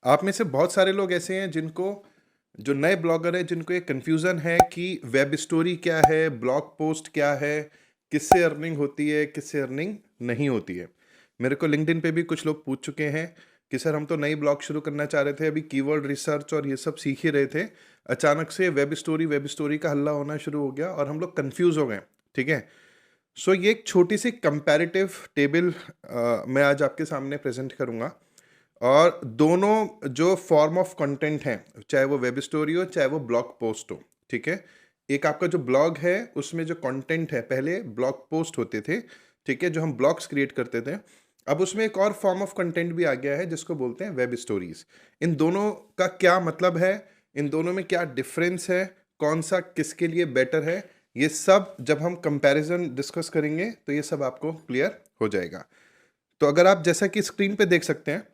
आप में से बहुत सारे लोग ऐसे हैं जिनको जो नए ब्लॉगर हैं जिनको एक कन्फ्यूज़न है कि वेब स्टोरी क्या है, ब्लॉग पोस्ट क्या है, किससे अर्निंग होती है, किससे अर्निंग नहीं होती है। मेरे को लिंक्डइन पे भी कुछ लोग पूछ चुके हैं कि सर हम तो नई ब्लॉग शुरू करना चाह रहे थे, अभी कीवर्ड रिसर्च और ये सब सीख ही रहे थे। अचानक से वेब स्टोरी का हल्ला होना शुरू हो गया और हम लोग कन्फ्यूज़ हो गए, ठीक है? सो ये एक छोटी सी कंपैरेटिव टेबल मैं आज आपके सामने प्रेज़ेंट करूँगा। और दोनों जो फॉर्म ऑफ कंटेंट हैं, चाहे वो वेब स्टोरी हो चाहे वो ब्लॉग पोस्ट हो, ठीक है? एक आपका जो ब्लॉग है उसमें जो कंटेंट है, पहले ब्लॉग पोस्ट होते थे, ठीक है, जो हम ब्लॉग्स क्रिएट करते थे। अब उसमें एक और फॉर्म ऑफ कंटेंट भी आ गया है जिसको बोलते हैं वेब स्टोरीज। इन दोनों का क्या मतलब है, इन दोनों में क्या डिफरेंस है, कौन सा किसके लिए बेटर है, ये सब जब हम कंपैरिजन डिस्कस करेंगे तो ये सब आपको क्लियर हो जाएगा। तो अगर आप जैसा कि स्क्रीन पे देख सकते हैं,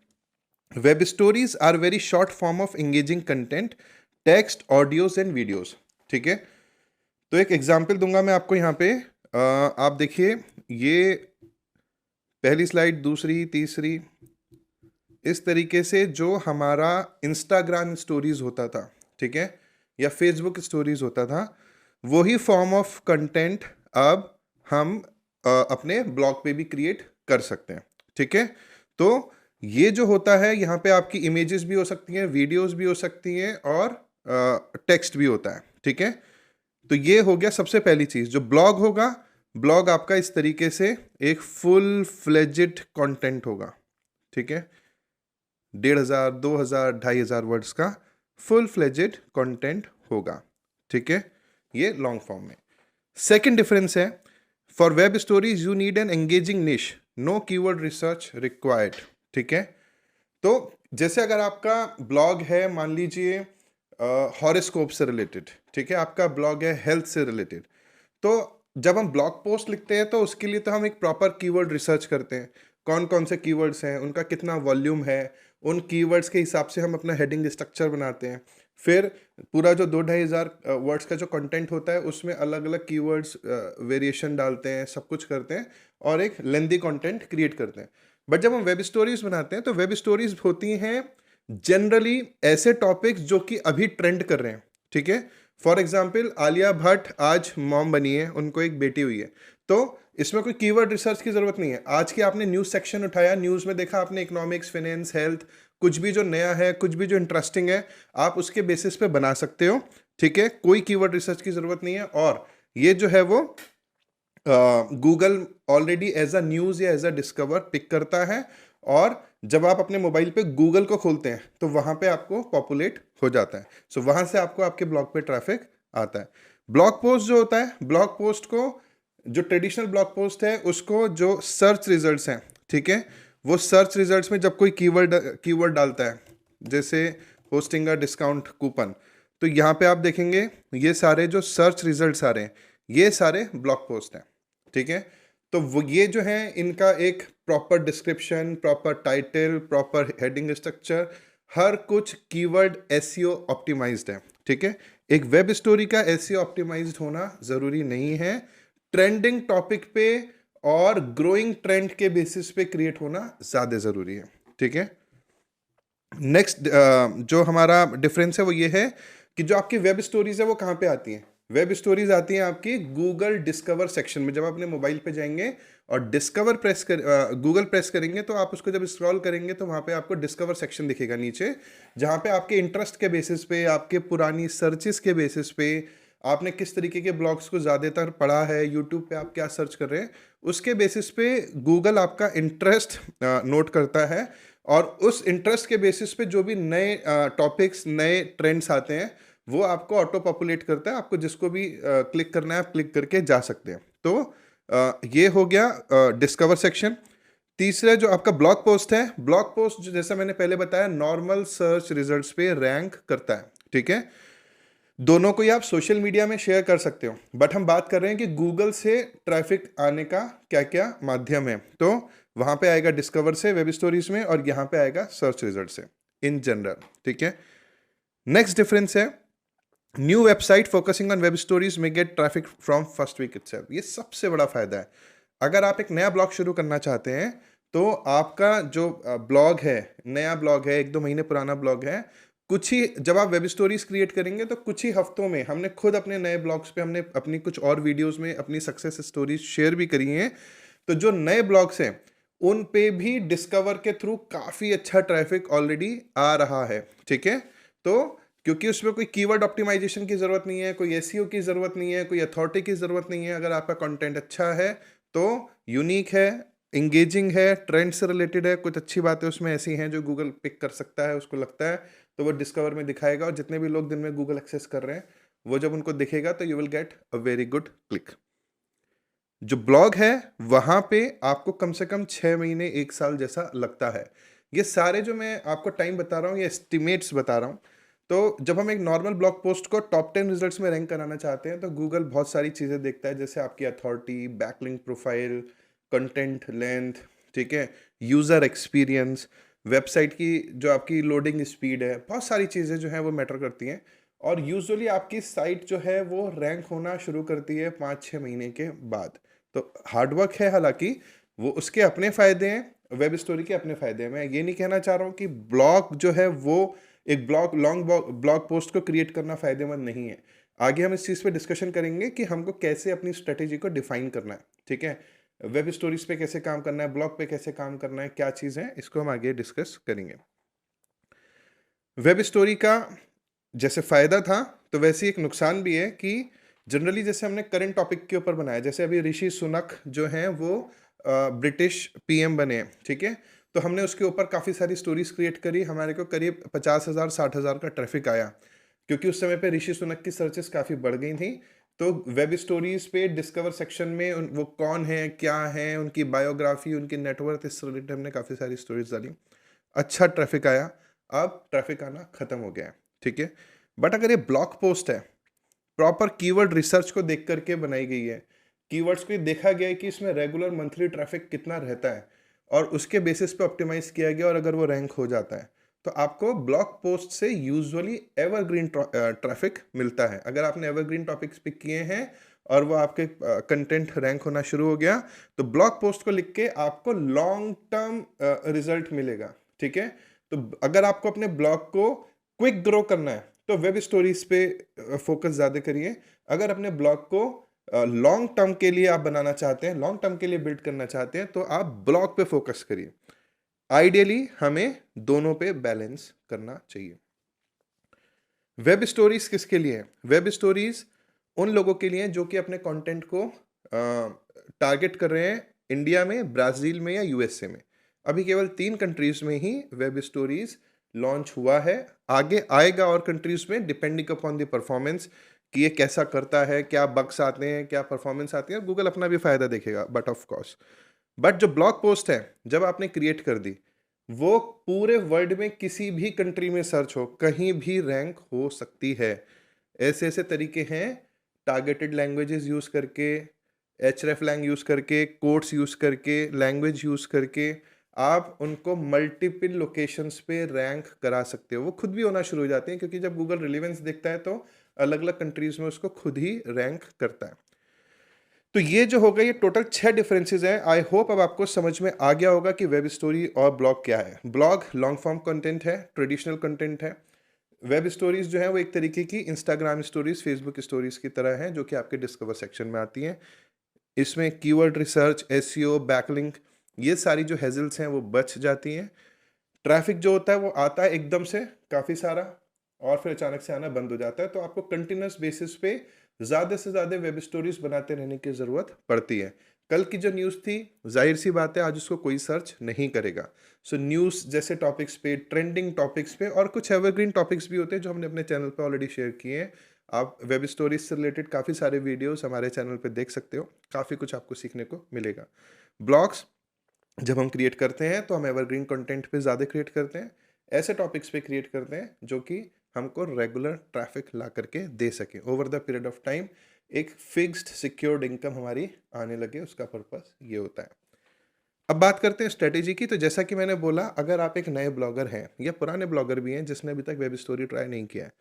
web stories are very short form of engaging content, text, audios and videos, ठीक है? तो एक एग्जांपल दूंगा मैं आपको यहाँ पे। आप देखिए, ये पहली स्लाइड, दूसरी, तीसरी, इस तरीके से जो हमारा इंस्टाग्राम स्टोरीज होता था, ठीक है, या फेसबुक स्टोरीज होता था, वही फॉर्म ऑफ कंटेंट अब हम अपने ब्लॉग पे भी क्रिएट कर सकते हैं, ठीक है? तो ये जो होता है, यहाँ पे आपकी इमेजेस भी हो सकती हैं, वीडियोस भी हो सकती हैं और टेक्स्ट भी होता है, ठीक है? तो ये हो गया सबसे पहली चीज़। जो ब्लॉग होगा, ब्लॉग आपका इस तरीके से एक फुल फ्लेजेड कंटेंट होगा, ठीक है? 1500, 2000, 2500 वर्ड्स का फुल फ्लेजेड कंटेंट होगा, ठीक है? ये लॉन्ग फॉर्म में। सेकेंड डिफरेंस है, for web stories you need an engaging निश, नो कीवर्ड रिसर्च रिक्वायर्ड, ठीक है? तो जैसे अगर आपका ब्लॉग है, मान लीजिए हॉरोस्कोप से रिलेटेड, ठीक है, आपका ब्लॉग है हेल्थ से रिलेटेड, तो जब हम ब्लॉग पोस्ट लिखते हैं तो उसके लिए तो हम एक प्रॉपर कीवर्ड रिसर्च करते हैं, कौन कौन से कीवर्ड्स हैं, उनका कितना वॉल्यूम है, उन कीवर्ड्स के हिसाब से हम अपना हेडिंग स्ट्रक्चर बनाते हैं। फिर पूरा जो 2-2,500 वर्ड्स का जो कंटेंट होता है उसमें अलग अलग कीवर्ड्स वेरिएशन डालते हैं, सब कुछ करते हैं और एक लेंदी कंटेंट क्रिएट करते हैं। बट जब हम वेब स्टोरीज बनाते हैं तो वेब स्टोरीज होती हैं जनरली ऐसे टॉपिक्स जो कि अभी ट्रेंड कर रहे हैं, ठीक है? फॉर एग्जाम्पल, आलिया भट्ट आज मॉम बनी है, उनको एक बेटी हुई है, तो इसमें कोई कीवर्ड रिसर्च की जरूरत नहीं है। आज की आपने न्यूज़ सेक्शन उठाया, न्यूज़ में देखा आपने इकोनॉमिक्स, फाइनेंस, हेल्थ, कुछ भी जो नया है, कुछ भी जो इंटरेस्टिंग है, आप उसके बेसिस पे बना सकते हो, ठीक है? कोई कीवर्ड रिसर्च की जरूरत नहीं है। और ये जो है वो Google already as a news या एज अ डिस्कवर पिक करता है, और जब आप अपने मोबाइल पे गूगल को खोलते हैं तो वहाँ पे आपको पॉपुलेट हो जाता है। सो वहाँ से आपको आपके ब्लॉग पे ट्रैफिक आता है। ब्लॉग पोस्ट जो होता है, ब्लॉग पोस्ट को, जो ट्रेडिशनल ब्लॉग पोस्ट है उसको जो सर्च रिजल्ट्स हैं, ठीक है, वो सर्च रिजल्ट्स में जब कोई कीवर्ड डालता है, जैसे होस्टिंग अ डिस्काउंट कूपन, तो यहाँ पे आप देखेंगे ये सारे जो सर्च रिजल्ट्स आ रहे हैं ये सारे ब्लॉग पोस्ट हैं, ठीक है? तो वो ये जो है, इनका एक proper description, proper title, proper heading structure, हर कुछ कीवर्ड एसईओ ऑप्टिमाइज्ड है, ठीक है? एक वेब स्टोरी का एसईओ ऑप्टिमाइज्ड होना ज़रूरी नहीं है। ट्रेंडिंग टॉपिक पे और ग्रोइंग ट्रेंड के बेसिस पे क्रिएट होना ज़्यादा ज़रूरी है, ठीक है? नेक्स्ट जो हमारा डिफरेंस है वो ये है कि जो आपकी वेब स्टोरीज है वो कहाँ पे आती हैं। वेब स्टोरीज आती हैं आपकी गूगल डिस्कवर सेक्शन में। जब आप अपने मोबाइल पे जाएंगे और डिस्कवर गूगल प्रेस करेंगे तो आप उसको जब स्क्रॉल करेंगे तो वहाँ पे आपको डिस्कवर सेक्शन दिखेगा नीचे, जहाँ पे आपके इंटरेस्ट के बेसिस पे, आपके पुरानी सर्चेस के बेसिस पे, आपने किस तरीके के ब्लॉग्स को ज़्यादातर पढ़ा है, यूट्यूब पे आप क्या सर्च कर रहे हैं, उसके बेसिस पे गूगल आपका इंटरेस्ट नोट करता है, और उस इंटरेस्ट के बेसिस पे जो भी नए टॉपिक्स, नए ट्रेंड्स आते हैं वो आपको ऑटो पॉपुलेट करता है। आपको जिसको भी क्लिक करना है आप क्लिक करके जा सकते हैं। तो ये हो गया डिस्कवर सेक्शन। तीसरा जो आपका ब्लॉग पोस्ट है, ब्लॉग पोस्ट जो जैसा मैंने पहले बताया नॉर्मल सर्च रिजल्ट्स पे रैंक करता है, ठीक है? दोनों को ही आप सोशल मीडिया में शेयर कर सकते हो, बट हम बात कर रहे हैं कि गूगल से ट्रैफिक आने का क्या क्या माध्यम है। तो वहाँ पे आएगा डिस्कवर से वेब स्टोरीज में, और यहाँ पे आएगा सर्च रिजल्ट से इन जनरल, ठीक है? नेक्स्ट डिफरेंस है, new website focusing on web stories में get traffic from first week itself. ये सबसे बड़ा फायदा है। अगर आप एक नया ब्लॉग शुरू करना चाहते हैं तो आपका जो ब्लॉग है, नया ब्लॉग है, 1-2 महीने पुराना ब्लॉग है, कुछ ही जब आप वेब स्टोरीज़ क्रिएट करेंगे तो कुछ ही हफ्तों में हमने खुद अपने नए ब्लॉग्स पे हमने अपनी कुछ और वीडियोज़ में अपनी सक्सेस स्टोरीज़ शेयर भी करी हैं। तो जो नए ब्लॉग्स हैं, उन पे भी डिस्कवर के थ्रू काफ़ी अच्छा ट्रैफ़िक ऑलरेडी आ रहा है, ठीक है? तो क्योंकि उसमें कोई कीवर्ड ऑप्टिमाइज़ेशन की ज़रूरत नहीं है, कोई एसईओ की ज़रूरत नहीं है, कोई अथॉरिटी की ज़रूरत नहीं है। अगर आपका कंटेंट अच्छा है, तो यूनिक है, एंगेजिंग है, ट्रेंड से रिलेटेड है, कुछ अच्छी बातें उसमें ऐसी हैं जो गूगल पिक कर सकता है, उसको लगता है, तो वो डिस्कवर में दिखाएगा और जितने भी लोग दिन में गूगल एक्सेस कर रहे हैं, वो जब उनको दिखेगा तो you will get a very good click. जो ब्लॉग है, वहाँ पे आपको कम से कम 6 महीने, 1 साल जैसा लगता है। ये सारे जो मैं आपको टाइम बता रहा हूँ, ये एस्टिमेट्स बता रहा हूँ। तो जब हम एक नॉर्मल ब्लॉग पोस्ट को टॉप 10 रिजल्ट्स में रैंक कराना चाहते हैं, तो गूगल बहुत सारी चीज़ें देखता है, जैसे आपकी authority, backlink profile, content length, ठीक है? यूज़र एक्सपीरियंस, वेबसाइट की जो आपकी लोडिंग स्पीड है, बहुत सारी चीज़ें जो हैं वो मैटर करती हैं। और यूजुअली आपकी साइट जो है वो रैंक होना शुरू करती है 5-6 महीने के बाद। तो हार्ड वर्क है, हालांकि वो उसके अपने फ़ायदे हैं, वेब स्टोरी के अपने फ़ायदे हैं। मैं ये नहीं कहना चाह रहा हूँ कि ब्लॉग जो है वो एक लॉन्ग ब्लॉग पोस्ट को क्रिएट करना फ़ायदेमंद नहीं है। आगे हम इस चीज़ पे डिस्कशन करेंगे कि हमको कैसे अपनी स्ट्रेटेजी को डिफाइन करना है, ठीक है? वेब स्टोरीज पे कैसे काम करना है, ब्लॉग पे कैसे काम करना है, क्या चीज़ है, इसको हम आगे डिस्कस करेंगे। वेब स्टोरी का जैसे फ़ायदा था, तो वैसे ही एक नुकसान भी है कि जनरली जैसे हमने करंट टॉपिक के ऊपर बनाया, जैसे अभी ऋषि सुनक जो हैं वो ब्रिटिश पीएम बने हैं, ठीक है? तो हमने उसके ऊपर काफ़ी सारी स्टोरीज़ क्रिएट करी, हमारे को करीब 50,000 60,000 का ट्रैफ़िक आया, क्योंकि उस समय पे ऋषि सुनक की सर्चेज़ काफ़ी बढ़ गई थी। तो वेब स्टोरीज़ पे डिस्कवर सेक्शन में वो कौन हैं, क्या हैं, उनकी बायोग्राफ़ी, उनकी नेटवर्थ, इससे रिलेटेड हमने काफ़ी सारी स्टोरीज़ डाली। अच्छा ट्रैफ़िक आया, अब ट्रैफ़िक आना ख़त्म हो गया है, ठीक है? बट अगर ये ब्लॉग पोस्ट है, प्रॉपर कीवर्ड रिसर्च को देख करके बनाई गई है, कीवर्ड्स को देखा गया है कि इसमें रेगुलर मंथली ट्रैफ़िक कितना रहता है और उसके बेसिस पे ऑप्टिमाइज़ किया गया, और अगर वो रैंक हो जाता है, तो आपको ब्लॉग पोस्ट से यूजुअली एवरग्रीन ट्रैफ़िक मिलता है। अगर आपने एवरग्रीन टॉपिक्स पिक किए हैं और वो आपके कंटेंट रैंक होना शुरू हो गया, तो ब्लॉग पोस्ट को लिख के आपको लॉन्ग टर्म रिज़ल्ट मिलेगा, ठीक है? तो अगर आपको अपने ब्लॉग को क्विक ग्रो करना है, तो वेब स्टोरीज पे फोकस ज़्यादा करिए। अगर अपने ब्लॉग को लॉन्ग टर्म के लिए आप बनाना चाहते हैं, लॉन्ग टर्म के लिए बिल्ड करना चाहते हैं, तो आप ब्लॉग पे फोकस करिए। आइडियली हमें दोनों पे बैलेंस करना चाहिए। वेब स्टोरीज किसके लिए है? वेब स्टोरीज उन लोगों के लिए हैं जो कि अपने कंटेंट को टारगेट कर रहे हैं इंडिया में, ब्राज़ील में या यूएसए में। अभी केवल 3 कंट्रीज़ में ही वेब स्टोरीज़ लॉन्च हुआ है। आगे आएगा और कंट्रीज़ में, डिपेंडिंग अपॉन द परफॉर्मेंस कि ये कैसा करता है, क्या बग्स आते हैं, क्या परफॉर्मेंस आती है, और गूगल अपना भी फ़ायदा देखेगा, बट ऑफ कोर्स। बट जो ब्लॉग पोस्ट है, जब आपने क्रिएट कर दी, वो पूरे वर्ल्ड में किसी भी कंट्री में सर्च हो, कहीं भी रैंक हो सकती है। ऐसे-ऐसे तरीके हैं, टारगेटेड लैंग्वेजेस यूज़ करके, hreflang यूज़ करके, कोड्स यूज़ करके, लैंग्वेज यूज़ करके, आप उनको मल्टीपल लोकेशंस पे रैंक करा सकते हो। वो खुद भी होना शुरू हो जाते हैं, क्योंकि जब गूगल रिलेवेंस देखता है, तो अलग-अलग कंट्रीज़ में उसको खुद ही रैंक करता है। तो ये जो हो गए, ये टोटल 6 डिफरेंसेस हैं। आई होप अब आपको समझ में आ गया होगा कि वेब स्टोरी और ब्लॉग क्या है। ब्लॉग लॉन्ग फॉर्म कंटेंट है, ट्रेडिशनल कंटेंट है। वेब स्टोरीज जो है वो एक तरीके की इंस्टाग्राम स्टोरीज, फेसबुक स्टोरीज की तरह हैं, जो कि आपके डिस्कवर सेक्शन में आती हैं। इसमें कीवर्ड रिसर्च, एसईओ, बैकलिंक, ये सारी जो हेजल्स हैं वो बच जाती हैं। ट्रैफिक जो होता है वो आता है एकदम से काफ़ी सारा, और फिर अचानक से आना बंद हो जाता है। तो आपको कंटिन्यूस बेसिस पे ज़्यादा से ज़्यादा वेब स्टोरीज बनाते रहने की ज़रूरत पड़ती है। कल की जो न्यूज़ थी, जाहिर सी बात है आज उसको कोई सर्च नहीं करेगा। सो न्यूज़ जैसे टॉपिक्स पे, ट्रेंडिंग टॉपिक्स पे, और कुछ एवरग्रीन टॉपिक्स भी होते हैं जो हमने अपने चैनल पे ऑलरेडी शेयर किए हैं। आप वेब स्टोरीज से रिलेटेड काफ़ी सारे वीडियोस हमारे चैनल पे देख सकते हो, काफ़ी कुछ आपको सीखने को मिलेगा। ब्लॉग्स जब हम क्रिएट करते हैं, तो हम एवरग्रीन कंटेंट पे ज़्यादा क्रिएट करते हैं, ऐसे टॉपिक्स पे क्रिएट करते हैं जो कि हमको रेगुलर ट्रैफिक ला करके दे सके, over the period of time एक फिक्स्ड सिक्योर्ड इनकम हमारी आने लगे, उसका पर्पस ये होता है। अब बात करते हैं स्ट्रेटेजी की। तो जैसा कि मैंने बोला, अगर आप एक नए ब्लॉगर हैं या पुराने ब्लॉगर भी हैं जिसने अभी तक वेब स्टोरी ट्राई नहीं किया है,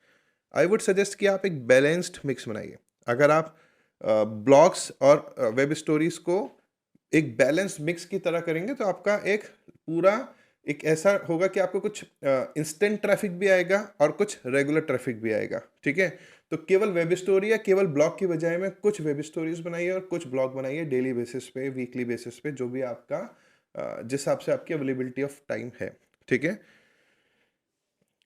आई वुड सजेस्ट कि आप एक बैलेंस्ड मिक्स बनाइए। अगर आप ब्लॉग्स और वेब स्टोरीज को एक बैलेंस मिक्स की तरह करेंगे तो आपका एक पूरा एक ऐसा होगा कि आपको कुछ इंस्टेंट ट्रैफिक भी आएगा और कुछ रेगुलर ट्रैफिक भी आएगा, ठीक है। तो केवल वेब स्टोरी या केवल ब्लॉग की बजाय में कुछ वेब स्टोरीज बनाइए और कुछ ब्लॉग बनाइए, डेली बेसिस पे, वीकली बेसिस पे, जो भी आपका जिस हिसाब से आपकी अवेलेबिलिटी ऑफ टाइम है, ठीक है।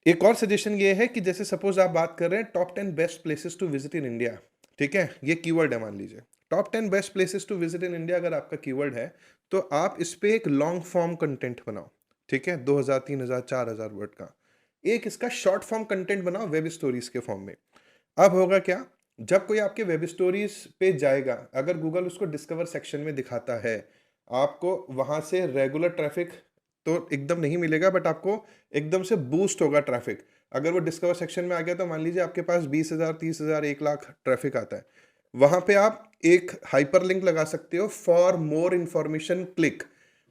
एक और सजेशन ये है कि जैसे सपोज आप बात कर रहे हैं top 10 best places to visit in India, ठीक है, ये कीवर्ड है मान लीजिए। Top 10 best places to visit in India अगर आपका कीवर्ड है तो आप इस पे एक लॉन्ग फॉर्म कंटेंट बनाओ, ठीक है, 2000 3000 4000 वर्ड का। एक इसका शॉर्ट फॉर्म कंटेंट बनाओ वेब स्टोरीज के फॉर्म में। अब होगा क्या, जब कोई आपके वेब स्टोरीज पे जाएगा, अगर गूगल उसको डिस्कवर सेक्शन में दिखाता है, आपको वहां से रेगुलर ट्रैफिक तो एकदम नहीं मिलेगा, बट आपको एकदम से बूस्ट होगा ट्रैफिक। अगर वो डिस्कवर सेक्शन में आ गया तो मान लीजिए आपके पास 20,000 30,000 1 लाख ट्रैफिक आता है, वहां पे आप एक हाइपर लिंक लगा सकते हो, फॉर मोर इन्फॉर्मेशन क्लिक।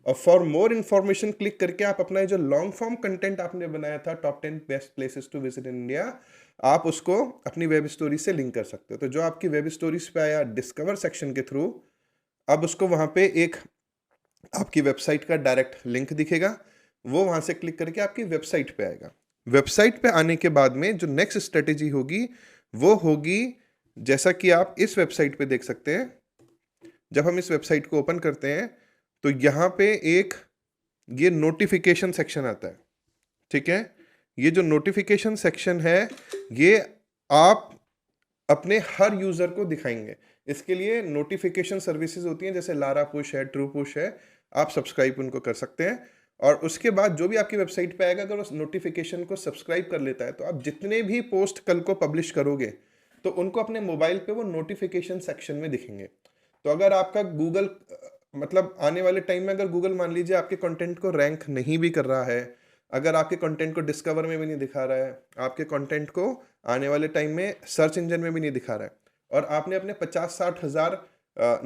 और फॉर मोर इन्फॉर्मेशन क्लिक करके आप अपना जो लॉन्ग फॉर्म कंटेंट आपने बनाया था top 10 best places to visit in India, आप उसको अपनी वेब स्टोरी से लिंक कर सकते हो। तो जो आपकी वेब स्टोरीज पे आया डिस्कवर सेक्शन के थ्रू, अब उसको वहां पे एक आपकी वेबसाइट का डायरेक्ट लिंक दिखेगा, वो वहां से क्लिक करके आपकी वेबसाइट पे आएगा। वेबसाइट पे आने के बाद में जो नेक्स्ट स्ट्रेटेजी होगी वो होगी, जैसा कि आप इस वेबसाइट पे देख सकते हैं, जब हम इस वेबसाइट को ओपन करते हैं तो यहाँ पे एक ये नोटिफिकेशन सेक्शन आता है, ठीक है। ये जो नोटिफिकेशन सेक्शन है ये आप अपने हर यूजर को दिखाएंगे। इसके लिए नोटिफिकेशन सर्विसेज होती हैं, जैसे लारा पुश है, ट्रू पुश है, आप सब्सक्राइब उनको कर सकते हैं। और उसके बाद जो भी आपकी वेबसाइट पे आएगा, अगर उस नोटिफिकेशन को सब्सक्राइब कर लेता है तो आप जितने भी पोस्ट कल को पब्लिश करोगे तो उनको अपने मोबाइल पे वो नोटिफिकेशन सेक्शन में दिखेंगे। तो अगर आपका गूगल मतलब आने वाले टाइम में अगर गूगल मान लीजिए आपके कंटेंट को रैंक नहीं भी कर रहा है, अगर आपके कंटेंट को डिस्कवर में भी नहीं दिखा रहा है, आपके कंटेंट को आने वाले टाइम में सर्च इंजन में भी नहीं दिखा रहा है, और आपने अपने 50-60 हज़ार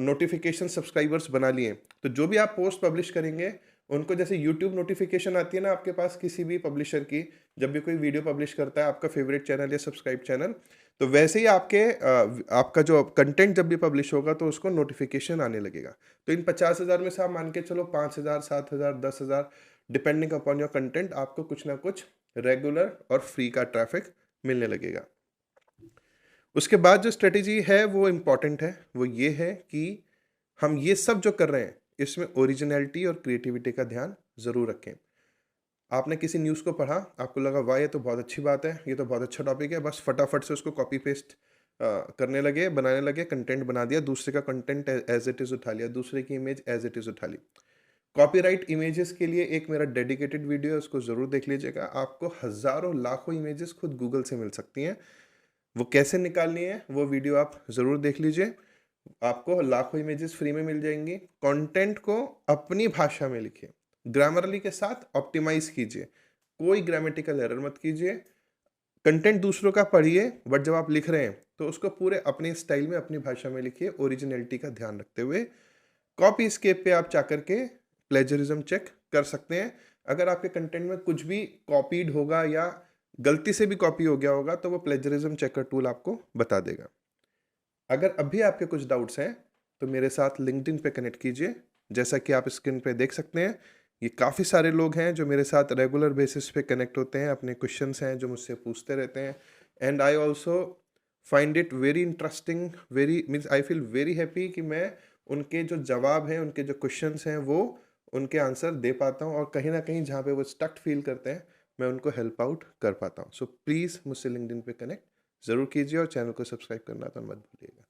नोटिफिकेशन सब्सक्राइबर्स बना लिए, तो जो भी आप पोस्ट पब्लिश करेंगे उनको जैसे यूट्यूब नोटिफिकेशन आती है ना आपके पास किसी भी पब्लिशर की, जब भी कोई वीडियो पब्लिश करता है आपका फेवरेट चैनल या सब्सक्राइब चैनल, तो वैसे ही आपका जो कंटेंट जब भी पब्लिश होगा तो उसको नोटिफिकेशन आने लगेगा। तो इन 50,000 में से आप मान के चलो 5,000 7,000 10,000 डिपेंडिंग अपॉन योर कंटेंट आपको कुछ ना कुछ रेगुलर और फ्री का ट्रैफिक मिलने लगेगा। उसके बाद जो स्ट्रेटेजी है वो इम्पॉर्टेंट है, वो ये है कि हम ये सब जो कर रहे हैं इसमें ओरिजिनलिटी और क्रिएटिविटी का ध्यान ज़रूर रखें। आपने किसी न्यूज़ को पढ़ा, आपको लगा वाह ये तो बहुत अच्छी बात है, ये तो बहुत अच्छा टॉपिक है, बस फटाफट से उसको कॉपी पेस्ट करने लगे, बनाने लगे, कंटेंट बना दिया, दूसरे का कंटेंट एज इट इज़ उठा लिया, दूसरे की इमेज एज इट इज़ उठा ली। कॉपीराइट इमेजेस के लिए एक मेरा डेडिकेटेड वीडियो है, उसको ज़रूर देख लीजिएगा। आपको हज़ारों लाखों इमेजेस खुद गूगल से मिल सकती हैं, वो कैसे निकालनी है वो वीडियो आप ज़रूर देख लीजिए। आपको लाखों इमेजेस फ्री में मिल जाएंगी। कंटेंट को अपनी भाषा में लिखिए, ग्रामरली के साथ ऑप्टिमाइज कीजिए, कोई ग्रामेटिकल एरर मत कीजिए। कंटेंट दूसरों का पढ़िए, बट जब आप लिख रहे हैं तो उसको पूरे अपने स्टाइल में अपनी भाषा में लिखिए, ओरिजिनलिटी का ध्यान रखते हुए। कॉपी स्केप पे आप जाकर के प्लेजरिज्म चेक कर सकते हैं। अगर आपके कंटेंट में कुछ भी कॉपीड होगा या गलती से भी कॉपी हो गया होगा तो वो प्लेजरिज्म चेकर टूल आपको बता देगा। अगर अभी आपके कुछ डाउट्स हैं तो मेरे साथ लिंक्डइन पे कनेक्ट कीजिए। जैसा कि आप स्क्रीन पे देख सकते हैं, ये काफ़ी सारे लोग हैं जो मेरे साथ रेगुलर बेसिस पे कनेक्ट होते हैं, अपने क्वेश्चंस हैं जो मुझसे पूछते रहते हैं। And I also find it very interesting, very means I feel very happy कि मैं उनके जो जवाब हैं, उनके जो क्वेश्चंस हैं वो उनके आंसर दे पाता हूँ, और कहीं ना कहीं जहाँ पे वो स्टक फील करते हैं मैं उनको हेल्प आउट कर पाता हूँ। सो प्लीज़ मुझसे लिंक्डइन पे कनेक्ट ज़रूर कीजिए और चैनल को सब्सक्राइब करना तो मत भूलिएगा।